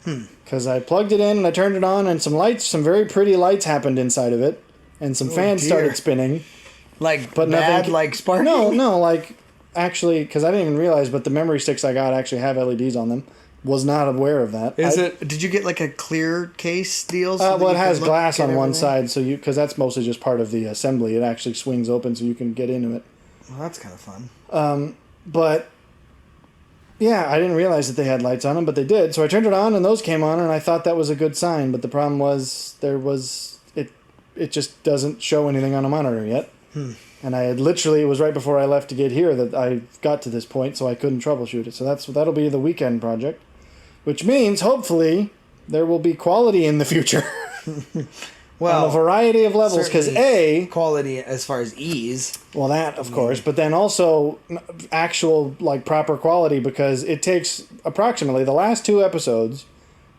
Because I plugged it in and I turned it on, and some very pretty lights happened inside of it. And some fans dear. started spinning. Like, But bad, nothing, like sparking? No, like, actually, because I didn't even realize, but the memory sticks I got actually have LEDs on them. Was not aware of that. Did you get like a clear case deal? So Well, it has look glass at on one everything? side, because that's mostly just part of the assembly. It actually swings open so you can get into it. Well, that's kind of fun. But yeah, I didn't realize that they had lights on them, but they did. So I turned it on, and those came on, and I thought that was a good sign. But the problem was it just doesn't show anything on a monitor yet. And it was right before I left to get here that I got to this point, so I couldn't troubleshoot it. So that'll be the weekend project, which means hopefully there will be quality in the future. Well, on a variety of levels, because certainly quality as far as ease. well, that of course, but then also actual like proper quality, because it takes approximately the last 2 episodes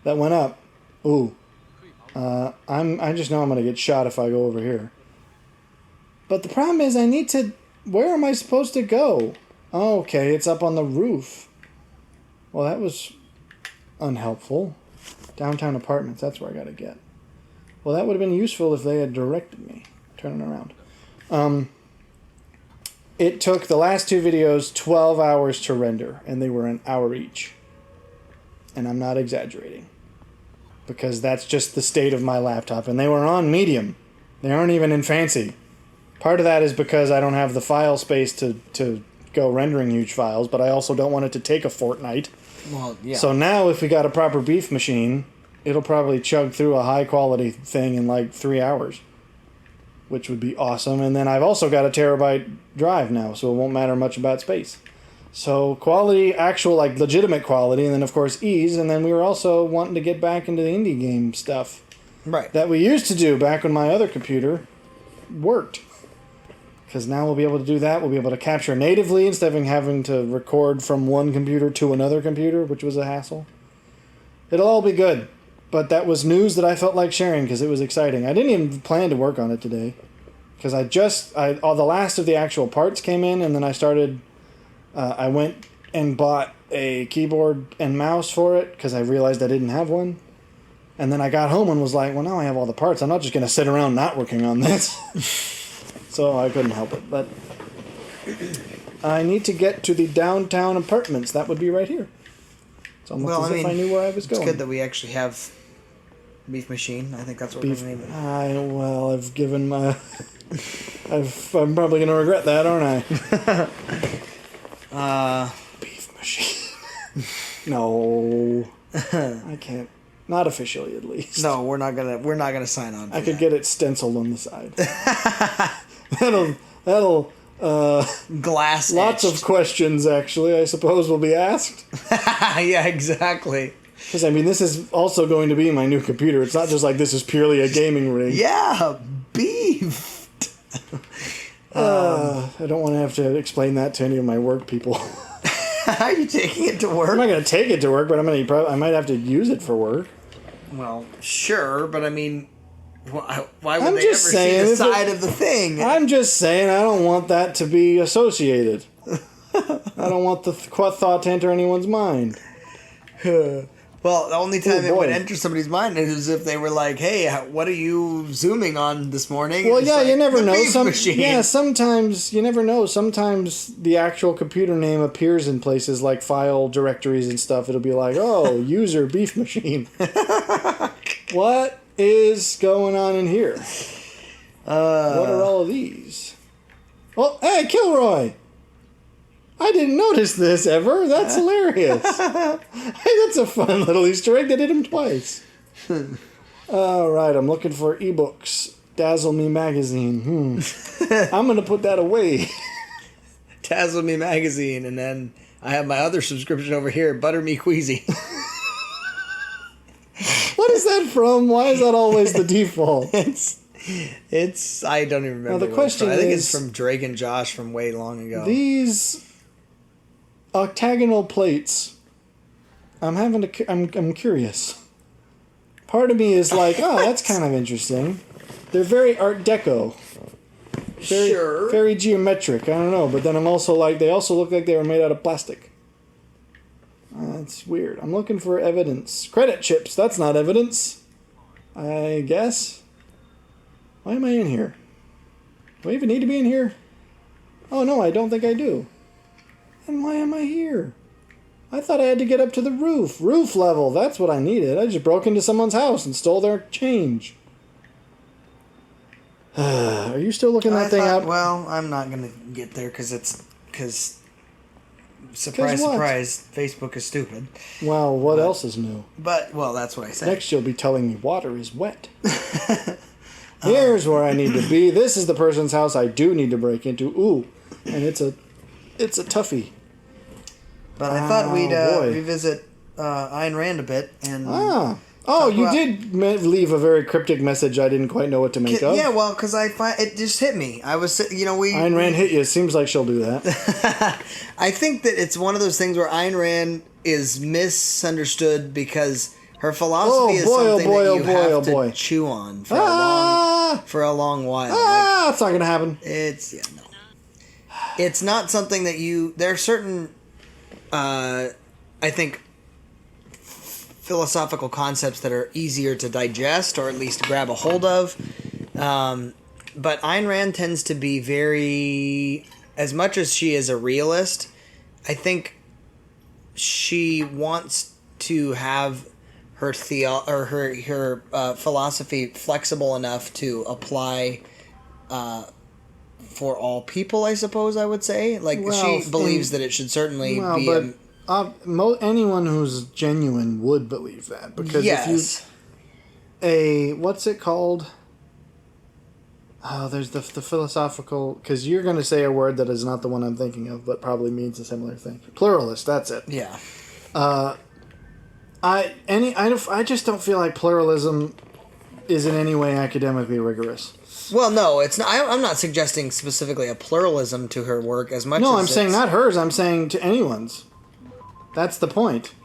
that went up. Ooh, I just know I'm gonna get shot if I go over here. But the problem is, where am I supposed to go? Oh, okay, it's up on the roof. Well, that was unhelpful. Downtown apartments, that's where I gotta get. Well, that would have been useful if they had directed me. Turning around. It took the last 2 videos 12 hours to render, and they were an hour each. And I'm not exaggerating. Because that's just the state of my laptop. And they were on medium. They aren't even in fancy. Part of that is because I don't have the file space to go rendering huge files, but I also don't want it to take a fortnight. Well, yeah. So now if we got a proper beef machine, it'll probably chug through a high quality thing in like 3 hours, which would be awesome. And then I've also got a terabyte drive now, so it won't matter much about space. So quality, actual like legitimate quality, and then of course ease. And then we were also wanting to get back into the indie game stuff right. that we used to do back when my other computer worked. Because now we'll be able to do that. We'll be able to capture natively instead of having to record from one computer to another computer, which was a hassle. It'll all be good. But that was news that I felt like sharing because it was exciting. I didn't even plan to work on it today. Because all the last of the actual parts came in, and then I went and bought a keyboard and mouse for it because I realized I didn't have one. And then I got home and was like, well, now I have all the parts. I'm not just going to sit around not working on this. So I couldn't help it. But I need to get to the downtown apartments. That would be right here. It's almost as if I knew where I was going. It's good that we actually have beef machine. I think that's what we're going to name it. I've given my... I'm probably going to regret that, aren't I? Beef machine. No. I can't. Not officially, at least. No, we're not gonna sign on. I could get it stenciled on the side. That'll glass. Lots etched. of questions, actually, I suppose, will be asked. Yeah, exactly. Because, I mean, this is also going to be my new computer. It's not just like this is purely a gaming rig. Yeah, beef. I don't want to have to explain that to any of my work people. Are you taking it to work? I'm not going to take it to work, but I might have to use it for work. Well, sure, but I mean, why would I'm they just ever saying, see the if side of the thing? I'm just saying I don't want that to be associated. I don't want the thought to enter anyone's mind. Well, the only time it would boy. enter somebody's mind is if they were like, "Hey, what are you zooming on this morning?" Well, It's yeah, like, you never "The know. beef machine." Sometimes you never know. Sometimes the actual computer name appears in places like file directories and stuff. It'll be like, "Oh, user beef machine." What is going on in here? What are all of these? Oh, hey, Kilroy! I didn't notice this ever. That's hilarious. Hey, that's a fun little Easter egg. They did him twice. All right, I'm looking for ebooks. Dazzle Me magazine. I'm going to put that away. Dazzle Me magazine, and then I have my other subscription over here, Butter Me Queasy. What is that from? Why is that always the default? It's I don't even remember. Now, the what it's question from. I think is- it's from Drake and Josh from way long ago. These octagonal plates I'm curious. Part of me is like, oh, that's kind of interesting. They're very Art Deco. Very geometric. I don't know, but then I'm also like, they also look like they were made out of plastic. That's weird. I'm looking for evidence. Credit chips. That's not evidence. I guess. Why am I in here? Do I even need to be in here? Oh no, I don't think I do. And why am I here? I thought I had to get up to the roof. Roof level. That's what I needed. I just broke into someone's house and stole their change. Are you still looking that thing up? Well, I'm not going to get there because surprise, surprise, Facebook is stupid. Well, what else is new? But, well, that's what I said. Next you'll be telling me water is wet. Here's where I need to be. This is the person's house I do need to break into. Ooh, and it's a toughie. But I thought we'd revisit Ayn Rand a bit and. You did leave a very cryptic message I didn't quite know what to make of. Yeah, well, because it just hit me. I was, Ayn Rand hit you. It seems like she'll do that. I think that it's one of those things where Ayn Rand is misunderstood because her philosophy is something that you have to chew on for a long while. It's not going to happen. It's not something that there are certain, I think, philosophical concepts that are easier to digest or at least grab a hold of. But Ayn Rand tends to be very, as much as she is a realist, I think she wants to have her philosophy flexible enough to apply for all people, I suppose I would say. Like, she believes that it should certainly be... anyone who's genuine would believe that, because if you what's it called? Oh, there's the philosophical, because you're going to say a word that is not the one I'm thinking of, but probably means a similar thing. Pluralist, that's it. Yeah. I just don't feel like pluralism is in any way academically rigorous. Well, no, it's not. I'm not suggesting specifically a pluralism to her work as much. No, as I'm saying not hers. I'm saying to anyone's. That's the point,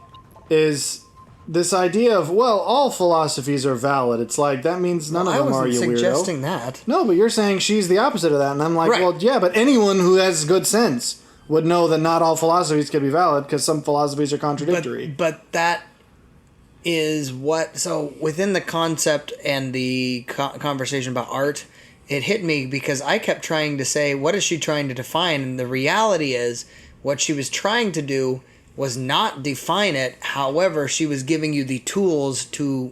is this idea of, well, all philosophies are valid. It's like, that means none of them are, you weirdo. I wasn't suggesting that. No, but you're saying she's the opposite of that. And I'm like, well, yeah, but anyone who has good sense would know that not all philosophies can be valid because some philosophies are contradictory. But that is what... So within the concept and the conversation about art, it hit me because I kept trying to say, what is she trying to define? And the reality is, what she was trying to do was not define it. However, she was giving you the tools to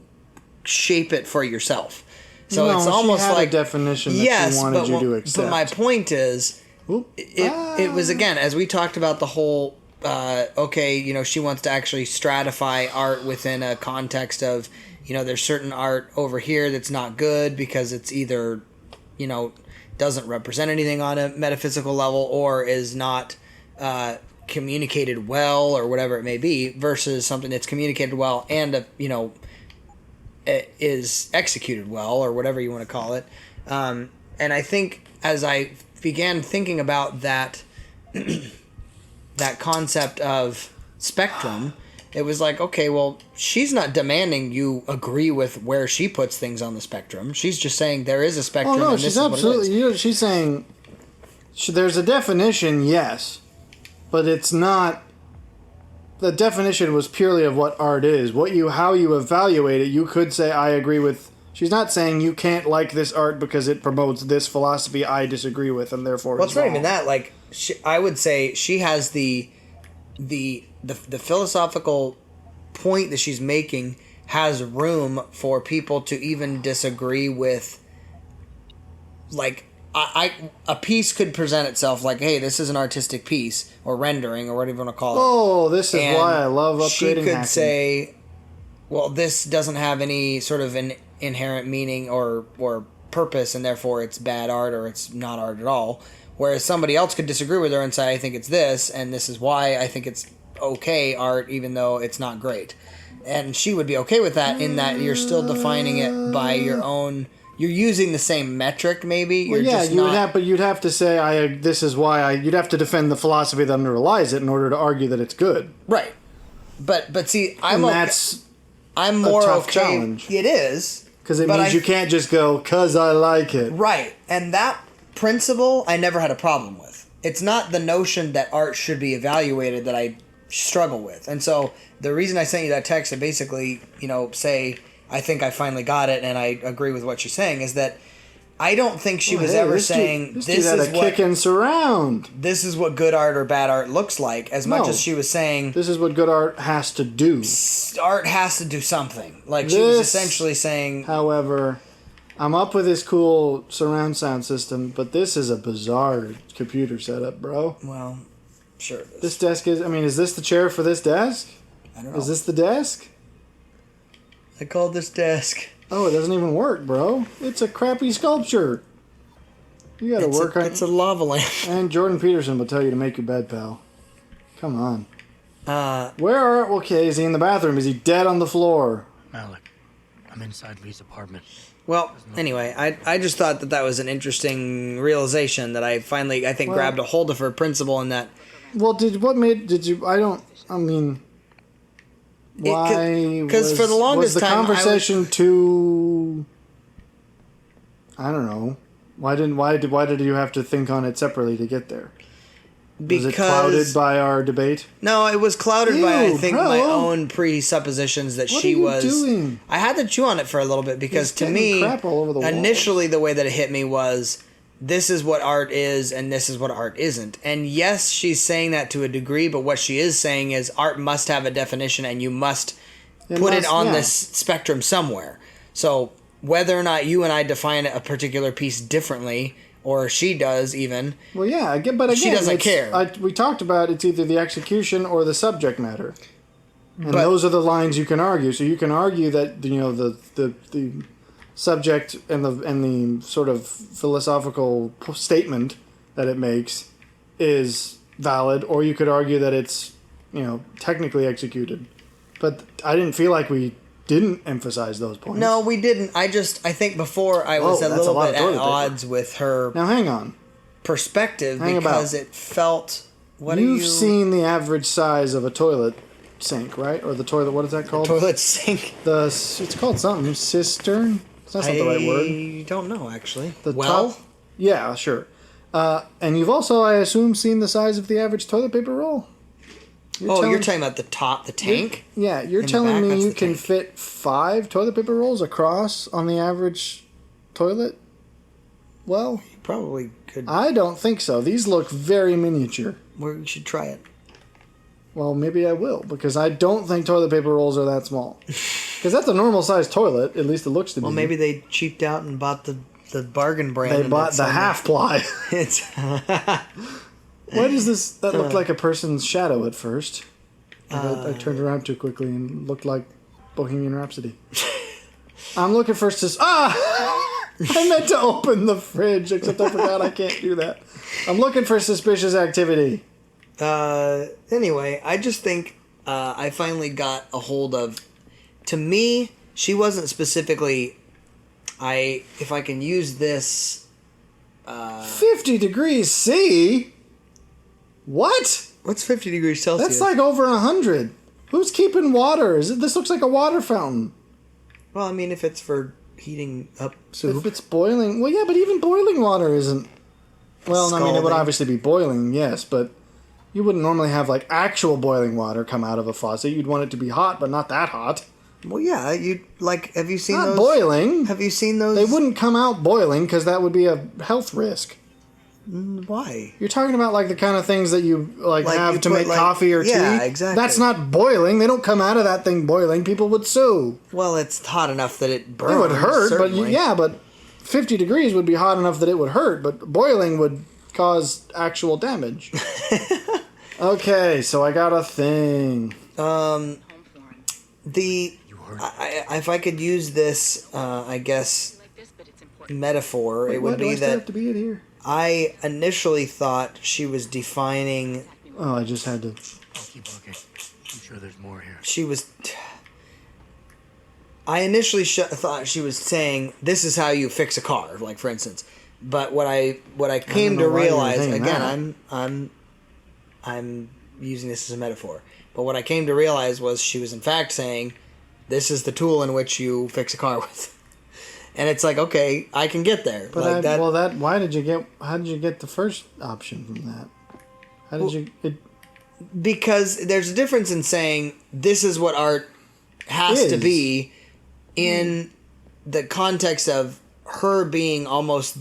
shape it for yourself. So it's almost like a definition that she wanted you to accept. But my point is, it was, again, as we talked about the whole, she wants to actually stratify art within a context of, there's certain art over here that's not good because it's either, doesn't represent anything on a metaphysical level or is not communicated well or whatever it may be, versus something that's communicated well and is executed well or whatever you want to call it. And I think as I began thinking about that that concept of spectrum, it was like, okay, well, she's not demanding you agree with where she puts things on the spectrum. She's just saying there is a spectrum. Oh no, and she's this absolutely. Is what it is. She's saying there's a definition, yes. But it's not. The definition was purely of what art is. How you evaluate it. You could say I agree with. She's not saying you can't like this art because it promotes this philosophy I disagree with, and therefore. Well, it's not even that. Like, I would say she has the philosophical point that she's making has room for people to even disagree with. Like, a piece could present itself like, hey, this is an artistic piece, or rendering, or whatever you want to call it. Oh, this is why I love upgrading. She could hacking. say, well, this doesn't have any sort of an inherent meaning or purpose, and therefore it's bad art or it's not art at all. Whereas somebody else could disagree with her and say, I think it's this, and this is why I think it's okay art, even though it's not great. And she would be okay with that, in that you're still defining it by your own... You're using the same metric, maybe. You're you'd have to say, this is why you'd have to defend the philosophy that underlies it in order to argue that it's good. Right. But see, And that's I'm more tough okay. challenge. It is. because it but means you can't just go, "'Cause I like it." Right. And that principle I never had a problem with. It's not the notion that art should be evaluated that I struggle with. And so the reason I sent you that text to basically, say, I think I finally got it and I agree with what you're saying is that I don't think she was ever saying this dude had a kick and surround. This is what good art or bad art looks like, as much as she was saying this is what good art has to do. Art has to do something. Like she was essentially saying. However, I'm up with this cool surround sound system, but this is a bizarre computer setup, bro. Well, sure it is. This desk is this the chair for this desk? I don't know. Is this the desk? I called this desk. Oh, it doesn't even work, bro. It's a crappy sculpture. You gotta work on it. It's a lava lamp. And Jordan Peterson will tell you to make your bed, pal. Come on. Okay, is he in the bathroom? Is he dead on the floor? Malik, I'm inside Lee's apartment. Well, anyway, I just thought that was an interesting realization that I finally, I think, grabbed a hold of her principle in that. Well, why? Because for the longest was the time, conversation too? I don't know. Why did you have to think on it separately to get there? Was it clouded by our debate? No, it was clouded by, I think, my own presuppositions that she was. What are you doing? I had to chew on it for a little bit because to me, crap all over the initially the way that it hit me was, this is what art is and this is what art isn't. And yes, she's saying that to a degree, but what she is saying is art must have a definition and you must put it on this spectrum somewhere. So whether or not you and I define a particular piece differently, or she does even. Well, yeah, but again, she doesn't care. We talked about it's either the execution or the subject matter, and those are the lines you can argue. So you can argue that the subject and the sort of philosophical statement that it makes is valid, or you could argue that it's technically executed. But I didn't feel like we didn't emphasize those points. No, we didn't. I think before I was a little bit at odds with her. Now hang on. Perspective because it felt. You've seen the average size of a toilet sink, right? Or the toilet? What is that called? Toilet sink. It's called something. Cistern. That's not the right word. I don't know actually. Top, yeah, sure. And you've also, I assume, seen the size of the average toilet paper roll. You're talking about the tank? You're telling me you can fit 5 toilet paper rolls across on the average toilet? Well, you probably could. I don't think so. These look very miniature. Well, you should try it. Well, maybe I will, because I don't think toilet paper rolls are that small. Because that's a normal sized toilet, at least it looks to be. Well, maybe they cheaped out and bought the bargain brand. They bought the half ply. Why does that look like a person's shadow at first? I turned around too quickly and looked like Bohemian Rhapsody. I'm looking for I meant to open the fridge, except I forgot I can't do that. I'm looking for suspicious activity. Anyway, I just think I finally got a hold of. To me, she wasn't specifically. If I can use this. 50 degrees C. What? What's 50 degrees Celsius? That's like over 100. Who's keeping water? This looks like a water fountain. Well, I mean, if it's for heating up soup. If it's boiling... Well, yeah, but even boiling water isn't... Well, scalding. I mean, it would obviously be boiling, yes, but you wouldn't normally have, like, actual boiling water come out of a faucet. You'd want it to be hot, but not that hot. Well, yeah, have you seen those? Not boiling. Have you seen those? They wouldn't come out boiling, because that would be a health risk. Why? You're talking about like the kind of things that you have to make coffee or tea. Yeah, exactly. That's not boiling. They don't come out of that thing boiling. People would sue. Well, it's hot enough that it burns. It would hurt, certainly. but 50 degrees would be hot enough that it would hurt. But boiling would cause actual damage. Okay, so I got a thing. If I could use this, I guess, metaphor, it would be that. Have to be in here? I initially thought she was defining. Oh, I just had to. I'll keep looking. I'm sure there's more here. She was. I initially thought she was saying this is how you fix a car, like for instance. But what I came to realize again, I'm using this as a metaphor. But what I came to realize was she was in fact saying, this is the tool in which you fix a car with. And it's like, okay, I can get there. But like that. Well, how did you get the first option from that? How did Because there's a difference in saying this is what art has to be in the context of her being almost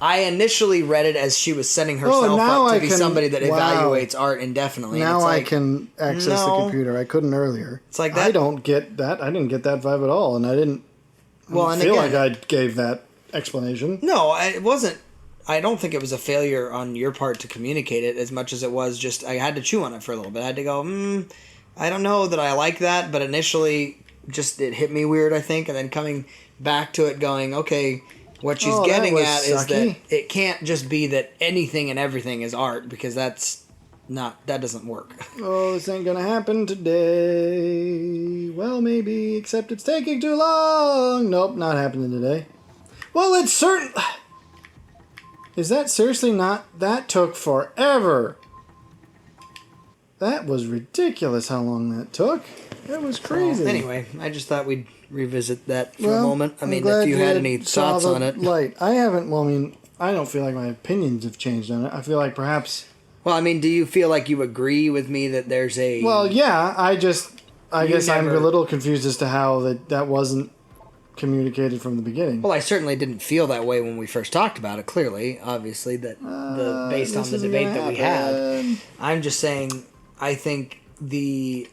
I initially read it as she was setting herself up to be somebody that evaluates art indefinitely. Now it's I can access the computer. I couldn't earlier. It's like that. I don't get that. I didn't get that vibe at all, and I didn't feel like I gave that explanation. No, it wasn't. I don't think it was a failure on your part to communicate it as much as it was just I had to chew on it for a little bit. I had to go, I don't know that I like that, but initially just it hit me weird, I think, and then coming back to it going, okay, what she's getting at is that it can't just be that anything and everything is art, because that doesn't work. Oh, this ain't gonna happen today. Well, maybe, except it's taking too long. Nope, not happening today. Well, it's certain... Is that seriously not... That took forever. That was ridiculous how long that took. That was crazy. Well, anyway, I just thought we'd revisit that for a moment. I mean, if you had any thoughts on it. I haven't... Well, I mean, I don't feel like my opinions have changed on it. I feel like perhaps... Well, I mean, do you feel like you agree with me that there's a... Well, yeah, I guess I'm a little confused as to how that wasn't communicated from the beginning. Well, I certainly didn't feel that way when we first talked about it, clearly, obviously, that based on the debate that we had. I'm just saying, I think again,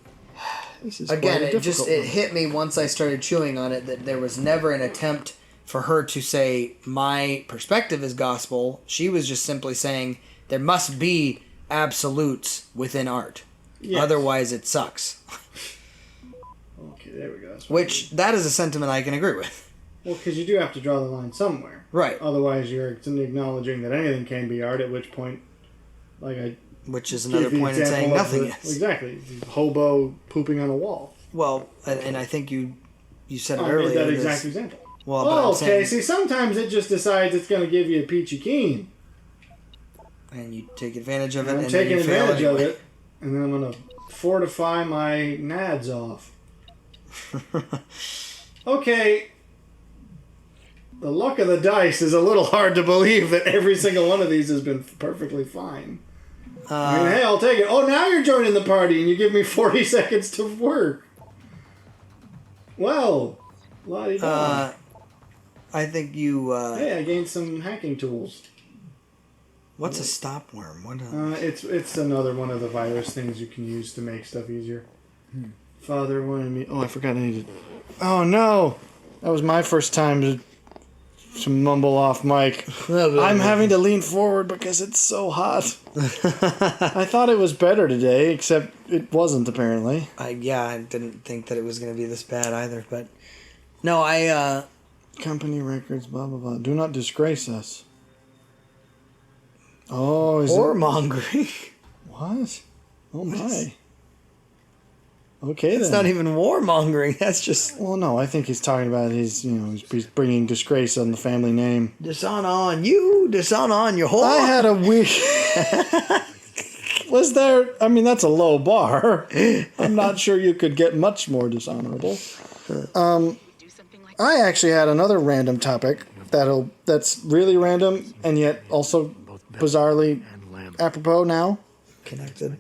it hit me once I started chewing on it that there was never an attempt for her to say, my perspective is gospel. She was just simply saying, there must be absolutes within art. Yes. Otherwise, it sucks. Okay, there we go. Which, that is a sentiment I can agree with. Well, because you do have to draw the line somewhere. Right. Otherwise, you're acknowledging that anything can be art, at which point, which is another point in saying nothing is. Exactly. Hobo pooping on a wall. Well, and I think you said it earlier. earlier. That exact example. Well, okay. See, sometimes it just decides it's going to give you a peachy keen. And you take advantage of it. I'm taking advantage of it, and then I'm going to fortify my nads off. Okay. The luck of the dice is a little hard to believe that every single one of these has been perfectly fine. I mean, hey, I'll take it. Oh, now you're joining the party and you give me 40 seconds to work. Well, la-di-da. I think you... hey, I gained some hacking tools. What's a stopworm? It's another one of the virus things you can use to make stuff easier. Father wanted me... Oh, I forgot I needed... Oh, no! That was my first time to mumble off mic. I'm having to lean forward because it's so hot. I thought it was better today, except it wasn't, apparently. I didn't think that it was going to be this bad either, but... No, Company records, blah, blah, blah. Do not disgrace us. Oh, is warmongering. What? Oh, my. Okay, It's not even warmongering. That's just... Well, no, I think he's talking about he's bringing disgrace on the family name. Dishonor on you, dishonor on your whore. I had a week... Was there... I mean, that's a low bar. I'm not sure you could get much more dishonorable. I actually had another random topic that's really random and yet also bizarrely apropos now. Connected.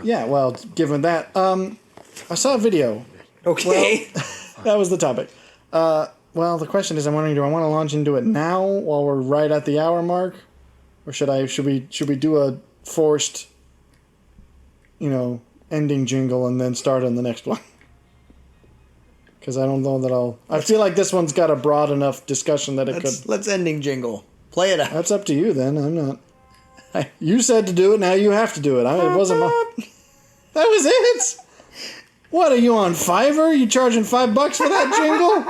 Yeah, well, given that... I saw a video. Okay. Well, that was the topic. Well, the question is, I'm wondering, do I want to launch into it now while we're right at the hour mark, or should we do a forced, ending jingle and then start on the next one? Because I don't know that I feel like this one's got a broad enough discussion that it could. Let's ending jingle. Play it out. That's up to you then. I'm not. You said to do it. Now you have to do it. It wasn't my. That was it. What are you on Fiverr? You charging $5 for that jingle?